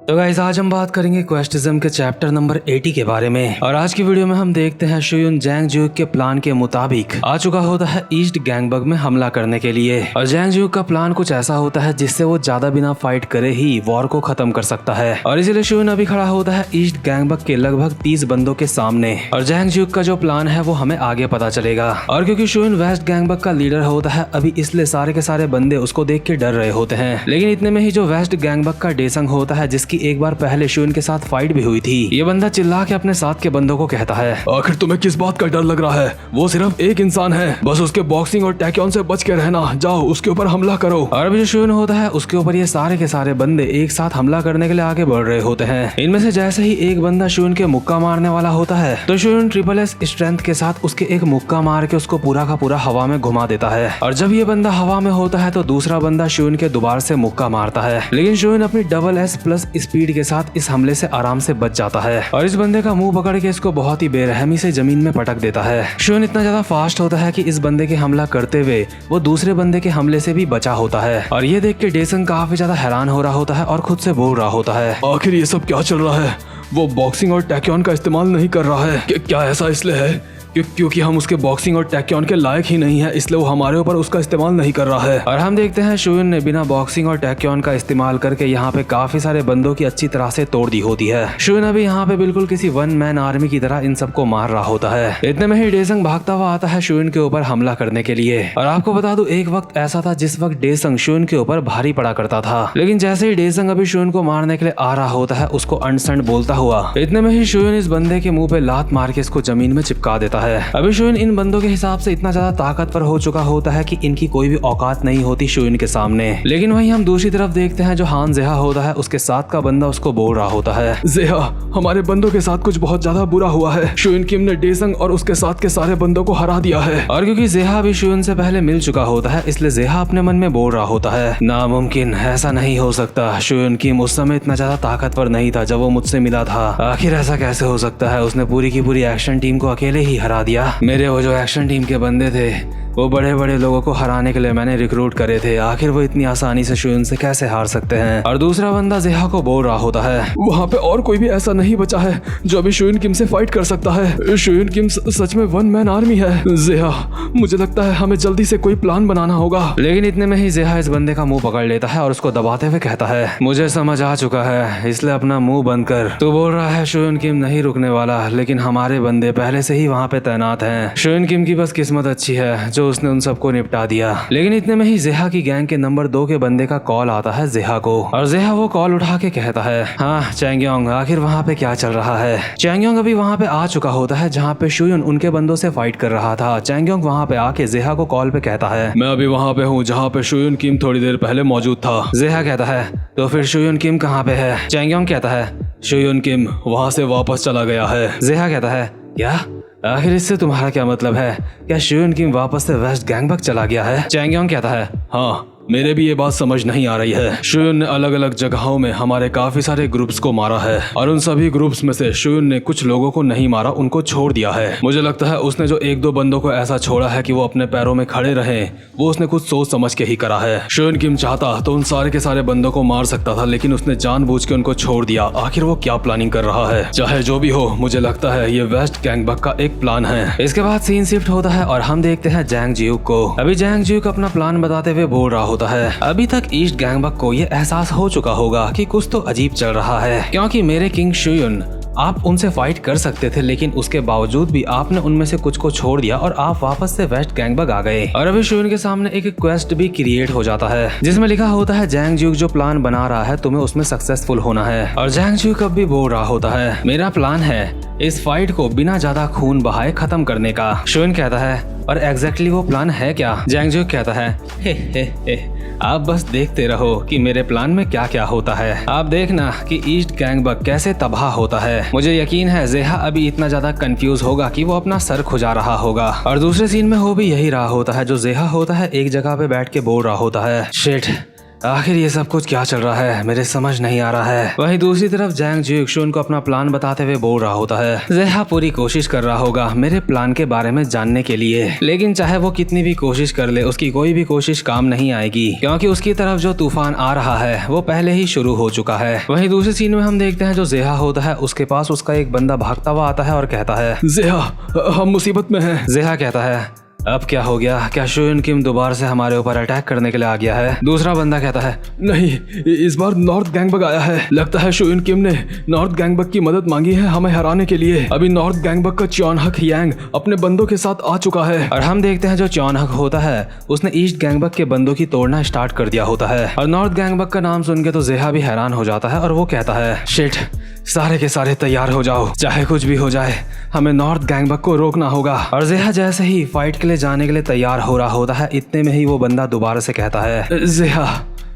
तो गाइस आज हम बात करेंगे क्वेस्टिज्म के चैप्टर नंबर 80 के बारे में। और आज की वीडियो में हम देखते हैं शुयुन जैंग ज्यूक के प्लान के मुताबिक आ चुका होता है ईस्ट गैंगबक में हमला करने के लिए। और जैंग ज्यूक का प्लान कुछ ऐसा होता है जिससे वो ज्यादा बिना फाइट करे ही वॉर को खत्म कर सकता है। और इसीलिए शुयुन अभी खड़ा होता है ईस्ट गैंगबक के लगभग 30 बंदों के सामने। और जैंग ज्यूक का जो प्लान है वो हमें आगे पता चलेगा। और क्योंकि शुयुन वेस्ट गैंगबक का लीडर होता है अभी, इसलिए सारे के सारे बंदे उसको देख के डर रहे होते हैं। लेकिन इतने में ही जो वेस्ट गैंगबक का डेसंग होता है, जिसकी एक बार पहले शुयुन के साथ फाइट भी हुई थी, ये बंदा चिल्ला के अपने साथ के बंदों को कहता है, आखिर तुम्हें किस बात का डर लग रहा है? वो सिर्फ एक इंसान है, बस उसके बॉक्सिंग और टैक्योन से बच के रहना। जाओ उसके ऊपर हमला करो। और अभी जो शुयुन होता है उसके ऊपर ये सारे के सारे बंदे एक साथ हमला करने के लिए आगे बढ़ रहे होते हैं। इनमें से जैसे ही एक बंदा शुयुन के मुक्का मारने वाला होता है तो शुयुन ट्रिपल एस स्ट्रेंथ के साथ उसके एक मुक्का मार के उसको पूरा का पूरा हवा में घुमा देता है। और जब ये बंदा हवा में होता है तो दूसरा बंदा शुयुन के दोबारा से मुक्का मारता है। लेकिन शुयुन अपनी डबल एस प्लस स्पीड के साथ इस हमले से आराम से बच जाता है और इस बंदे का मुंह पकड़ के इसको बहुत ही बेरहमी से जमीन में पटक देता है। शुयुन इतना ज्यादा फास्ट होता है कि इस बंदे के हमला करते हुए वो दूसरे बंदे के हमले से भी बचा होता है। और ये देख के डेसन काफी ज्यादा हैरान हो रहा होता है और खुद से बोल रहा होता है, आखिर ये सब क्या चल रहा है? वो बॉक्सिंग और टैक्योन का इस्तेमाल नहीं कर रहा है। क्या ऐसा इसलिए है क्योंकि हम उसके बॉक्सिंग और टैक्योन के लायक ही नहीं है, इसलिए वो हमारे ऊपर उसका इस्तेमाल नहीं कर रहा है। और हम देखते हैं शुयुन ने बिना बॉक्सिंग और टैक्योन का इस्तेमाल करके यहाँ पे काफी सारे बंदों की अच्छी तरह से तोड़ दी होती है। शुयुन अभी यहाँ पे बिल्कुल किसी वन मैन आर्मी की तरह इन सबको मार रहा होता है। इतने में ही डेसंग भागता हुआ आता है शुयुन के ऊपर हमला करने के लिए। और आपको बता दूं, एक वक्त ऐसा था जिस वक्त डेसंग शुयुन के ऊपर भारी पड़ा करता था। लेकिन जैसे ही डेसंग अभी शुयुन को मारने के लिए आ रहा होता है उसको अनसंड बोलता हुआ, इतने में ही शुयुन इस बंदे के मुंह पे लात मार के इसको जमीन में चिपका देता है। अभी शुयुन इन बंदों के हिसाब से इतना ज्यादा ताकतवर हो चुका होता है कि इनकी कोई भी औकात नहीं होती शुयुन के सामने। लेकिन वहीं हम दूसरी तरफ देखते हैं जो हान जेहा होता है उसके साथ का बंदा उसको बोल रहा होता है, जेहा, हमारे बंदों के साथ कुछ बहुत ज्यादा बुरा हुआ है। शुयुन किम ने डेसंग और उसके साथ के सारे बंदों को हरा दिया है। और क्योंकि जेहा भी शुयुन से पहले मिल चुका होता है इसलिए जेहा अपने मन में बोल रहा होता है, नामुमकिन, ऐसा नहीं हो सकता। शुयुन किम उस समय इतना ज्यादा ताकतवर नहीं था जब वो मुझसे मिला था। आखिर ऐसा कैसे हो सकता है? उसने पूरी की पूरी एक्शन टीम को अकेले ही हरा दिया। मेरे वो जो एक्शन टीम के बंदे थे वो बड़े बड़े लोगों को हराने के लिए मैंने रिक्रूट करे थे। आखिर वो इतनी आसानी से शुयुन से कैसे हार सकते हैं? और दूसरा बंदा जेहा को बोल रहा होता है, वहाँ पे और कोई भी ऐसा नहीं बचा है जो अभी शुयुन किम से फाइट कर सकता है। शुयुन किम सच में वन मैन आर्मी है। जेहा, मुझे लगता है हमें जल्दी से कोई प्लान बनाना होगा। लेकिन इतने में ही जेहा इस बंदे का मुंह पकड़ लेता है और उसको दबाते हुए कहता है, मुझे समझ आ चुका है, इसलिए अपना मुंह बंद कर। तू बोल रहा है शुयुन किम नहीं रुकने वाला, लेकिन हमारे बंदे पहले से ही वहाँ पे तैनात हैं। शुयुन किम की बस किस्मत अच्छी है जो उसने उन सबको निपटा दिया। लेकिन इतने में ही जेहा की गैंग के नंबर 2 के बंदे का कॉल आता है जेहा को। और जेहा वो कॉल उठा के कहता है, हाँ चैंगयोंग, आखिर वहाँ पे क्या चल रहा है? चैंगयोंग अभी वहाँ पे आ चुका होता है जहाँ पे शुयुन उनके बंदों से फाइट कर रहा था। चैंगयोंग वहाँ पे आके जेहा को कॉल पे कहता है, मैं अभी वहाँ पे हूँ जहाँ पे शुयुन किम थोड़ी देर पहले मौजूद था। जेहा कहता है, तो फिर शुयुन किम कहाँ पे है? चैंगयोंग कहता है, शुयुन किम वहाँ से वापस चला गया है। जेहा कहता है, क्या? आखिर इससे तुम्हारा क्या मतलब है? क्या शुयुन किम वापस से वेस्ट गैंगबक चला गया है? चैंगयोंग कहता है, हाँ, मेरे भी ये बात समझ नहीं आ रही है। शुयुन ने अलग अलग जगहों में हमारे काफी सारे ग्रुप्स को मारा है और उन सभी ग्रुप्स में से शुयुन ने कुछ लोगों को नहीं मारा, उनको छोड़ दिया है। मुझे लगता है उसने जो 1-2 बंदों को ऐसा छोड़ा है कि वो अपने पैरों में खड़े रहे, वो उसने कुछ सोच समझ के ही करा है। शुयुन किम चाहता तो उन सारे के सारे बंदों को मार सकता था, लेकिन उसने जानबूझ के उनको छोड़ दिया। आखिर वो क्या प्लानिंग कर रहा है? चाहे जो भी हो, मुझे लगता है ये वेस्ट गैंगबक का एक प्लान है। इसके बाद सीन शिफ्ट होता है और हम देखते हैं जैंग ज्यूक को। अभी जैंग ज्यूक अपना प्लान बताते हुए बोल रहा होता है, अभी तक ईस्ट गैंगबक को ये एहसास हो चुका होगा कि कुछ तो अजीब चल रहा है, क्योंकि मेरे किंग शुयुन, आप उनसे फाइट कर सकते थे, लेकिन उसके बावजूद भी आपने उनमें से कुछ को छोड़ दिया और आप वापस से वेस्ट गैंगबक आ गए। और अभी शुयुन के सामने एक क्वेस्ट भी क्रिएट हो जाता है जिसमें लिखा होता है, जैंग ज्यूक जो प्लान बना रहा है तुम्हें उसमें सक्सेसफुल होना है। और जैंग ज्यूक अब भी बोल रहा होता है, मेरा प्लान है इस फाइट को बिना ज्यादा खून बहाए खत्म करने का। शुयुन कहता है, और एग्जैक्टली वो प्लान है क्या? जैंग ज्यूक कहता है, हे, आप बस देखते रहो कि मेरे प्लान में क्या क्या होता है। आप देखना कि ईस्ट गैंगबक कैसे तबाह होता है। मुझे यकीन है जेहा अभी इतना ज्यादा कंफ्यूज होगा कि वो अपना सर खुजा रहा होगा। और दूसरे सीन में हो भी यही रहा होता है, जो जेहा होता है एक जगह पे बैठ के बोल रहा होता है, शिट, आखिर ये सब कुछ क्या चल रहा है, मेरे समझ नहीं आ रहा है। वहीं दूसरी तरफ जैंग जियोक शुन को अपना प्लान बताते हुए बोल रहा होता है। जेहा पूरी कोशिश कर रहा होगा मेरे प्लान के बारे में जानने के लिए, लेकिन चाहे वो कितनी भी कोशिश कर ले उसकी कोई भी कोशिश काम नहीं आएगी, क्योंकि उसकी तरफ जो तूफान आ रहा है वो पहले ही शुरू हो चुका है। वहीं दूसरे सीन में हम देखते हैं जो जेहा होता है उसके पास उसका एक बंदा भागता हुआ आता है और कहता है, जेहा हम मुसीबत में हैं। जेहा कहता है, अब क्या हो गया, क्या शुन किम दोबारा से हमारे ऊपर अटैक करने के लिए आ गया है? दूसरा बंदा कहता है, नहीं, इस बार नॉर्थ गैंगबक आया है। लगता है शुन किम ने नॉर्थ गैंगबक की मदद मांगी है हमें हराने के लिए। अभी नॉर्थ गैंगबक का चॉनहक यांग अपने बंदों के साथ आ चुका है। और हम देखते हैं जो चॉनहक होता है उसने ईस्ट गैंगबक के बंदों की तोड़ना स्टार्ट कर दिया होता है। और नॉर्थ गैंगबक का नाम सुन के तो जेहा भी हैरान हो जाता है और वो कहता है, शिट, सारे के सारे तैयार हो जाओ, चाहे कुछ भी हो जाए हमें नॉर्थ गैंगबक को रोकना होगा। और जेहा जैसे ही फाइट के लिए जाने के लिए तैयार हो रहा होता है, इतने में ही वो बंदा दोबारा से कहता है, जेहा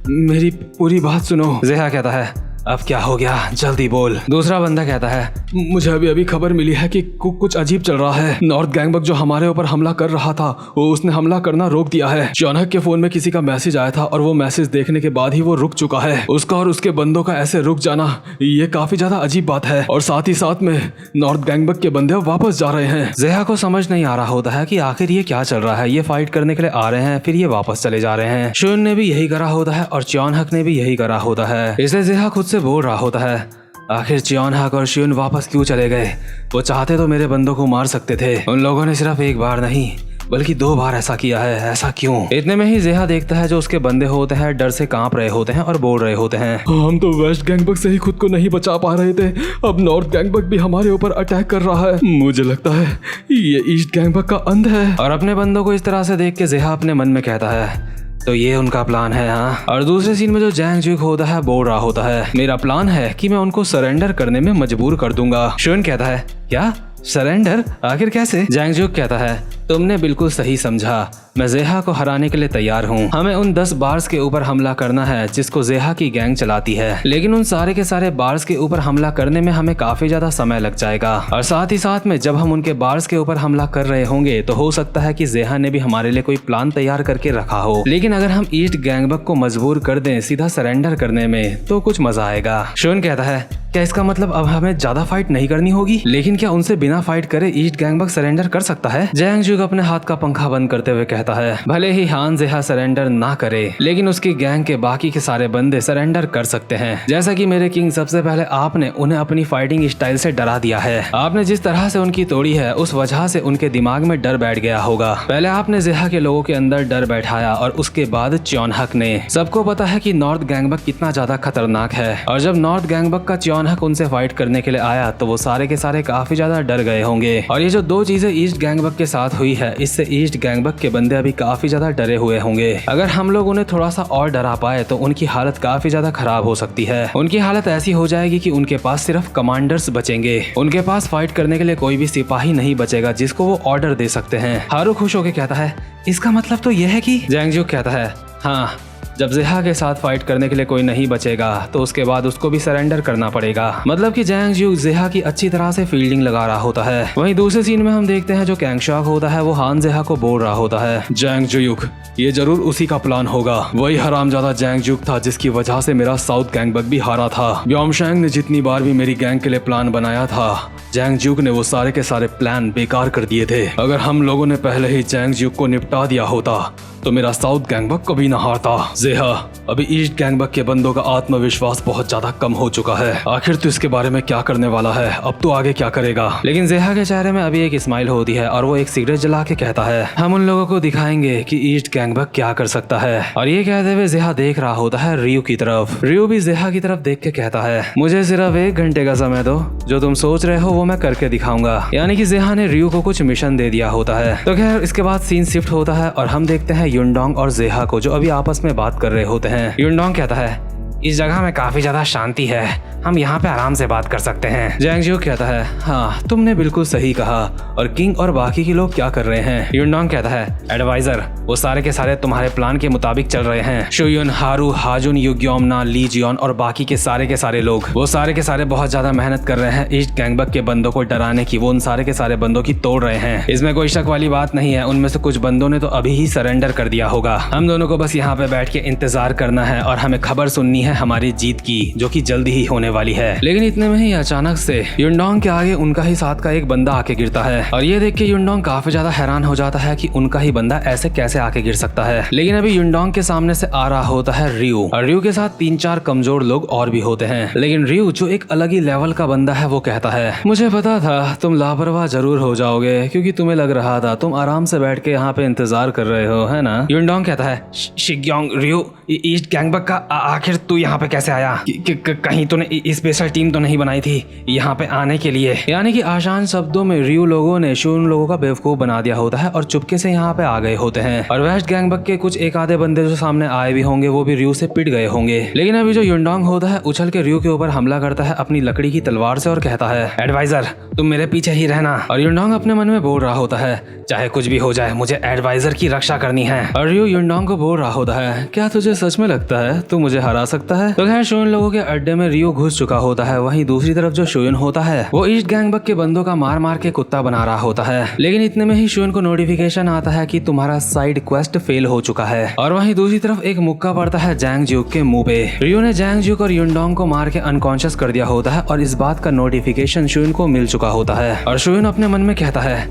मेरी पूरी बात सुनो। जेहा कहता है, अब क्या हो गया, जल्दी बोल। दूसरा बंदा कहता है, मुझे अभी खबर मिली है कि कुछ अजीब चल रहा है। नॉर्थ गैंगबक जो हमारे ऊपर हमला कर रहा था वो उसने हमला करना रोक दिया है। चौनक के फोन में किसी का मैसेज आया था और वो मैसेज देखने के बाद ही वो रुक चुका है। उसका और उसके बंदों का ऐसे रुक जाना ये काफी ज्यादा अजीब बात है। और साथ ही साथ में नॉर्थ गैंगबक के बंदे वापस जा रहे हैं। जेहा को समझ नहीं आ रहा होता है कि आखिर ये क्या चल रहा है। ये फाइट करने के लिए आ रहे हैं फिर ये वापस चले जा रहे हैं। शुन ने भी यही करा होता है और चौनहक ने भी यही करा होता है। इसलिए जेहा खुद से बोल रहा होता है, आखिर चौनहक और शुन वापस क्यों चले गए? वो चाहते तो मेरे बंदों को मार सकते थे। उन लोगों ने सिर्फ एक बार नहीं बल्कि 2 बार ऐसा किया है, ऐसा क्यों? इतने में ही जेहा देखता है जो उसके बंदे होते हैं डर से कांप रहे होते हैं और बोल रहे होते हैं, हम तो वेस्ट गैंगबक से ही खुद को नहीं बचा पा रहे थे, अब नॉर्थ गैंगबक भी हमारे ऊपर अटैक कर रहा है। मुझे लगता है ये ईस्ट गैंगबक का अंत है। और अपने बंदों को इस तरह से देख के जेहा अपने मन में कहता है, तो ये उनका प्लान है हाँ। और दूसरे सीन में जो जैंग जियोक होता है बोल रहा होता है, मेरा प्लान है कि मैं उनको सरेंडर करने में मजबूर कर दूंगा। शुन कहता है, क्या सरेंडर, आखिर कैसे? जैंग जियोक कहता है, तुमने बिल्कुल सही समझा, मैं जेहा को हराने के लिए तैयार हूँ। हमें उन 10 बार्स के ऊपर हमला करना है जिसको जेहा की गैंग चलाती है, लेकिन उन सारे के सारे बार्स के ऊपर हमला करने में हमें काफी ज्यादा समय लग जाएगा। और साथ ही साथ में जब हम उनके बार्स के ऊपर हमला कर रहे होंगे तो हो सकता है कि जेहा ने भी हमारे लिए कोई प्लान तैयार करके रखा हो। लेकिन अगर हम ईस्ट गैंगबक को मजबूर कर दें सीधा सरेंडर करने में तो कुछ मजा आएगा। शुन कहता है, क्या इसका मतलब अब हमें ज्यादा फाइट नहीं करनी होगी? लेकिन क्या उनसे बिना फाइट करे ईस्ट गैंगबक सरेंडर कर सकता है? जैंग जियोक अपने हाथ का पंखा बंद करते हुए कहता है, भले ही हान जेहा सरेंडर ना करे लेकिन उसकी गैंग के बाकी के सारे बंदे सरेंडर कर सकते हैं। जैसा कि मेरे किंग, सबसे पहले आपने उन्हें अपनी फाइटिंग स्टाइल से डरा दिया है। आपने जिस तरह से उनकी तोड़ी है उस वजह से उनके दिमाग में डर बैठ गया होगा। पहले आपने जेहा के लोगों के अंदर डर बैठाया और उसके बाद चौनहक ने। सबको पता है कि नॉर्थ गैंगबक कितना ज्यादा खतरनाक है और जब नॉर्थ गैंगबक का चौनहक उनसे फाइट करने के लिए आया तो वो सारे के सारे काफी ज्यादा डर गए होंगे। और ये जो 2 चीजें ईस्ट गैंगबक के साथ हुई है इससे ईस्ट गैंगबक के बंदे अभी काफी ज्यादा डरे हुए होंगे। अगर हम लोग उन्हें थोड़ा सा और डरा पाए तो उनकी हालत काफी ज्यादा खराब हो सकती है। उनकी हालत ऐसी हो जाएगी कि उनके पास सिर्फ कमांडर्स बचेंगे, उनके पास फाइट करने के लिए कोई भी सिपाही नहीं बचेगा जिसको वो ऑर्डर दे सकते हैं। हारू खुश होकर कहता है, इसका मतलब तो यह है कि? जैंग जियोक कहता है, हाँ, जब जेहा के साथ फाइट करने के लिए कोई नहीं बचेगा तो उसके बाद उसको भी सरेंडर करना पड़ेगा। मतलब कि जैंग जियोक जेहा की अच्छी तरह से फील्डिंग लगा रहा होता है। वहीं दूसरे सीन में हम देखते हैं जो कैंगशॉक होता है वो हान जेहा को बोल रहा होता है, जैंग जियोक, ये जरूर उसी का प्लान होगा। वही हरामजादा जैंग जियोक था जिसकी वजह से मेरा साउथ गैंगबक भी हारा था। ब्योमशैंग ने जितनी बार भी मेरी गैंग के लिए प्लान बनाया था जैंग जियोक ने वो सारे के सारे प्लान बेकार कर दिए थे। अगर हम लोगों ने पहले ही जैंग जियोक को निपटा दिया होता तो मेरा साउथ गैंगबक कभी न हारता। जेहा, अभी ईस्ट गैंगबक के बंदों का आत्मविश्वास बहुत ज्यादा कम हो चुका है। आखिर तू इसके बारे में क्या करने वाला है? अब तो आगे क्या करेगा? लेकिन जेहा के चेहरे में अभी एक स्माइल होती है और वो एक सिगरेट जला के कहता है, हम उन लोगों को दिखाएंगे कि ईस्ट गैंगबक क्या कर सकता है। और ये कहते हुए जेहा देख रहा होता है रियू की तरफ। रियू भी जेहा की तरफ देख के कहता है, मुझे सिर्फ 1 घंटे का समय दो, जो तुम सोच रहे हो वो मैं करके दिखाऊंगा। यानी कि जेहा ने रियू को कुछ मिशन दे दिया होता है। तो खैर इसके बाद सीन शिफ्ट होता है और हम देखते हैं युनडोंग और जेहा को जो अभी आपस में बात कर रहे होते हैं। युनडोंग कहता है, इस जगह में काफी ज्यादा शांति है हम यहाँ पे आराम से बात कर सकते हैं। जैंग जियो कहता है, हाँ तुमने बिल्कुल सही कहा। और किंग और बाकी के लोग क्या कर रहे हैं? युनडोंग कहता है, एडवाइजर वो सारे के सारे तुम्हारे प्लान के मुताबिक चल रहे हैं। शुयुन, हारू, हाजुन, युग्योमना, ली जियोन और बाकी के सारे लोग वो सारे के सारे बहुत ज्यादा मेहनत कर रहे हैं ईस्ट गैंगबक के बंदों को डराने की। वो उन सारे के सारे बंदों की तोड़ रहे हैं, इसमें कोई शक वाली बात नहीं है। उनमें से कुछ बंदों ने तो अभी ही सरेंडर कर दिया होगा। हम दोनों को बस यहाँ पे बैठ के इंतजार करना है और हमें खबर सुननी है हमारी जीत की, जो कि जल्दी ही होने वाली है। लेकिन इतने में ही अचानक से युनडोंग के आगे उनका ही साथ का एक बंदा आके गिरता है और ये देख के युनडोंग काफी ज्यादा हैरान हो जाता है कि उनका ही बंदा ऐसे कैसे आके गिर सकता है। लेकिन अभी युनडोंग के सामने से आ रहा होता है रियू, और रियू के साथ 3-4 कमजोर लोग और भी होते हैं। लेकिन रियू जो एक अलग ही लेवल का बंदा है वो कहता है, मुझे पता था तुम लापरवाह जरूर हो जाओगे, क्योंकि तुम्हें लग रहा था तुम आराम से बैठ के यहाँ पे इंतजार कर रहे हो, है ना? युनडोंग कहता है, शिग्योंग, रियू, ईस्ट गैंगबक का आखिर तू यहाँ पे कैसे आया? कहीं तूने स्पेशल टीम तो नहीं बनाई थी यहाँ पे आने के लिए? यानी कि आसान शब्दों में रियू लोगों ने शुन लोगों का बेवकूफ बना दिया होता है और चुपके से यहाँ पे आ गए होते हैं। और वेस्ट गैंगबक के कुछ एक आधे बंदे जो सामने आए भी होंगे वो भी रियू से पिट गए होंगे। लेकिन अभी जो युनडोंग होता है उछल के रियू के ऊपर हमला करता है अपनी लकड़ी की तलवार से और कहता है, एडवाइजर तुम मेरे पीछे ही रहना। और युनडोंग अपने मन में बोल रहा होता है, चाहे कुछ भी हो जाए मुझे एडवाइजर की रक्षा करनी है। और रियू युनडोंग को बोल रहा होता है, क्या तुझे सच में लगता है तू मुझे हरा सकता है? तो खैर शुन लोगों के अड्डे में रियू घुस चुका होता है। वहीं दूसरी तरफ जो शुन होता है वो ईस्ट गैंगबक के बंदों का मार मार के कुत्ता बना रहा होता है। लेकिन इतने में ही शुन को नोटिफिकेशन आता है कि तुम्हारा साइड क्वेस्ट फेल हो चुका है। और वहीं दूसरी तरफ एक मुक्का पड़ता है जैंग जियो के मुंह पे। रियू ने जैंग जियो और युनडोंग को मार के अनकॉन्शियस कर दिया होता है और इस बात का नोटिफिकेशन शुन को मिल चुका होता है। और शुन अपने मन में कहता है,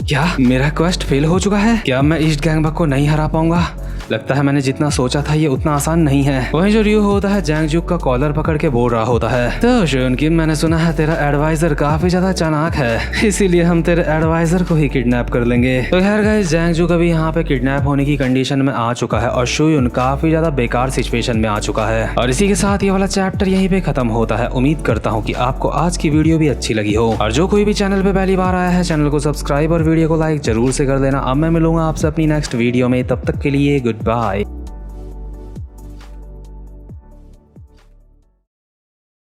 क्या मेरा क्वेस्ट फेल हो चुका है? क्या मैं ईस्ट गैंगबक को नहीं हरा पाऊंगा? लगता है मैंने जितना सोचा था ये उतना आसान नहीं है। वहीं जो रियू होता है जैंग जियो का कॉलर पकड़ के बोल रहा होता है, तो शुनकिन मैंने सुना है तेरा एडवाइजर काफी ज्यादा चालाक है, इसीलिए हम तेरे एडवाइजर को ही किडनैप कर लेंगे। तो खैर गाइस, जैंग जियो कभी यहाँ पे किडनैप होने की कंडीशन में आ चुका है और शुन काफी ज्यादा बेकार सिचुएशन में आ चुका है। और इसी के साथ ये वाला चैप्टर यहीं पे खत्म होता है। उम्मीद करता हूँ कि आपको आज की वीडियो भी अच्छी लगी हो। और जो कोई भी चैनल पे पहली बार आया है चैनल को सब्सक्राइब और वीडियो को लाइक जरूर से कर देना। अब मैं मिलूंगा आपसे अपनी नेक्स्ट वीडियो में, तब तक के लिए गुड बाय।